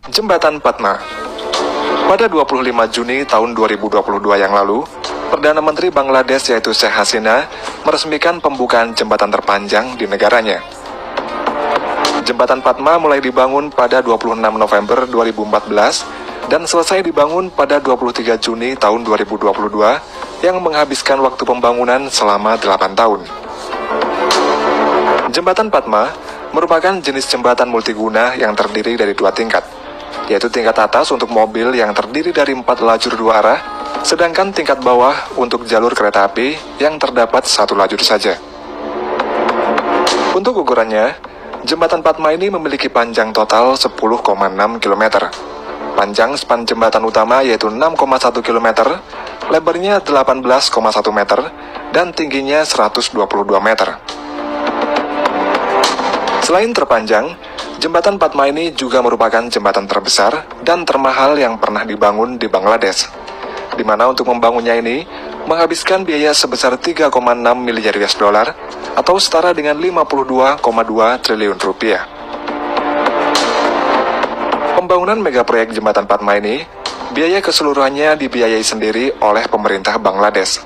Jembatan Padma. Pada 25 Juni tahun 2022 yang lalu, Perdana Menteri Bangladesh yaitu Sheikh Hasina meresmikan pembukaan jembatan terpanjang di negaranya. Jembatan Padma mulai dibangun pada 26 November 2014 dan selesai dibangun pada 23 Juni tahun 2022 yang menghabiskan waktu pembangunan selama 8 tahun. Jembatan Padma merupakan jenis jembatan multiguna yang terdiri dari 2 tingkat, yaitu tingkat atas untuk mobil yang terdiri dari 4 lajur 2 arah, sedangkan tingkat bawah untuk jalur kereta api yang terdapat 1 lajur saja. Untuk ukurannya, Jembatan Padma ini memiliki panjang total 10,6 km. Panjang span jembatan utama yaitu 6,1 km, lebarnya 18,1 meter, dan tingginya 122 meter. Selain terpanjang, Jembatan Padma ini juga merupakan jembatan terbesar dan termahal yang pernah dibangun di Bangladesh, di mana untuk membangunnya ini menghabiskan biaya sebesar 3,6 miliar US dollar atau setara dengan 52,2 triliun rupiah. Pembangunan mega proyek Jembatan Padma ini, biaya keseluruhannya dibiayai sendiri oleh pemerintah Bangladesh.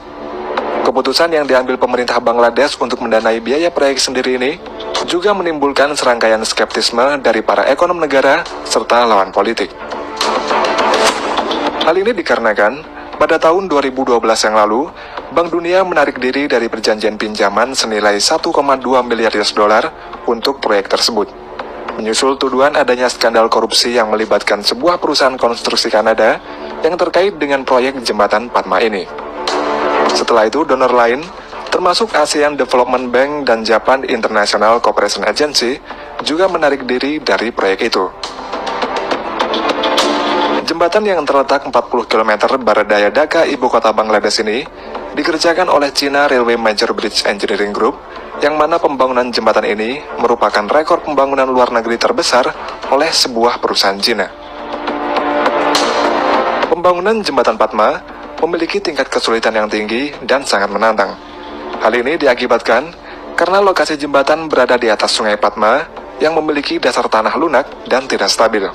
Keputusan yang diambil pemerintah Bangladesh untuk mendanai biaya proyek sendiri ini juga menimbulkan serangkaian skeptisme dari para ekonom negara serta lawan politik. Hal ini dikarenakan pada tahun 2012 yang lalu, Bank Dunia menarik diri dari perjanjian pinjaman senilai 1,2 miliar US dollar untuk proyek tersebut, menyusul tuduhan adanya skandal korupsi yang melibatkan sebuah perusahaan konstruksi Kanada yang terkait dengan proyek Jembatan Padma ini. Setelah itu, donor lain, termasuk ASEAN Development Bank dan Japan International Cooperation Agency, juga menarik diri dari proyek itu. Jembatan yang terletak 40 km barat daya Dhaka, ibu kota Bangladesh ini, dikerjakan oleh China Railway Major Bridge Engineering Group, yang mana pembangunan jembatan ini merupakan rekor pembangunan luar negeri terbesar oleh sebuah perusahaan China. Pembangunan Jembatan Padma memiliki tingkat kesulitan yang tinggi dan sangat menantang. Hal ini diakibatkan karena lokasi jembatan berada di atas Sungai Padma yang memiliki dasar tanah lunak dan tidak stabil.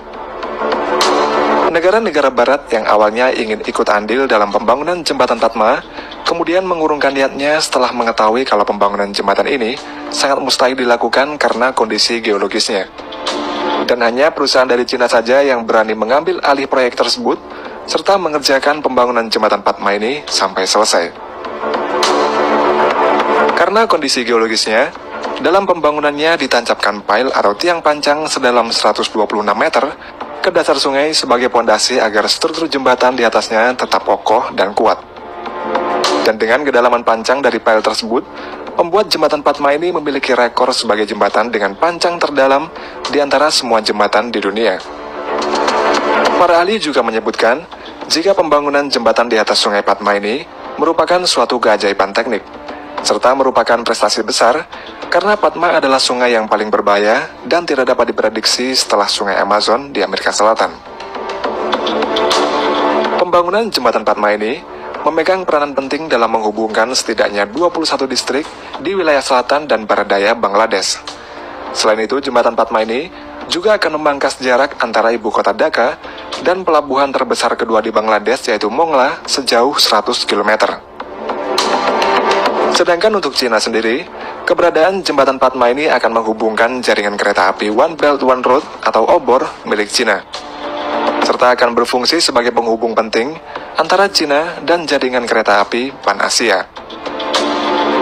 Negara-negara barat yang awalnya ingin ikut andil dalam pembangunan Jembatan Padma, kemudian mengurungkan niatnya setelah mengetahui kalau pembangunan jembatan ini sangat mustahil dilakukan karena kondisi geologisnya. Dan hanya perusahaan dari Cina saja yang berani mengambil alih proyek tersebut, serta mengerjakan pembangunan Jembatan Padma ini sampai selesai. Karena kondisi geologisnya, dalam pembangunannya ditancapkan pile atau tiang pancang sedalam 126 meter ke dasar sungai sebagai pondasi agar struktur jembatan di atasnya tetap kokoh dan kuat. Dan dengan kedalaman pancang dari pile tersebut, membuat Jembatan Padma ini memiliki rekor sebagai jembatan dengan pancang terdalam di antara semua jembatan di dunia. Para ahli juga menyebutkan, jika pembangunan jembatan di atas Sungai Padma ini merupakan suatu keajaiban teknik, serta merupakan prestasi besar karena Padma adalah sungai yang paling berbahaya dan tidak dapat diprediksi setelah Sungai Amazon di Amerika Selatan. Pembangunan Jembatan Padma ini memegang peranan penting dalam menghubungkan setidaknya 21 distrik di wilayah selatan dan barat daya Bangladesh. Selain itu, Jembatan Padma ini juga akan memangkas jarak antara ibu kota Dhaka dan pelabuhan terbesar kedua di Bangladesh yaitu Mongla sejauh 100 km. Sedangkan untuk Cina sendiri, keberadaan Jembatan Padma ini akan menghubungkan jaringan kereta api One Belt One Road atau OBOR milik Cina, serta akan berfungsi sebagai penghubung penting antara Cina dan jaringan kereta api Pan Asia.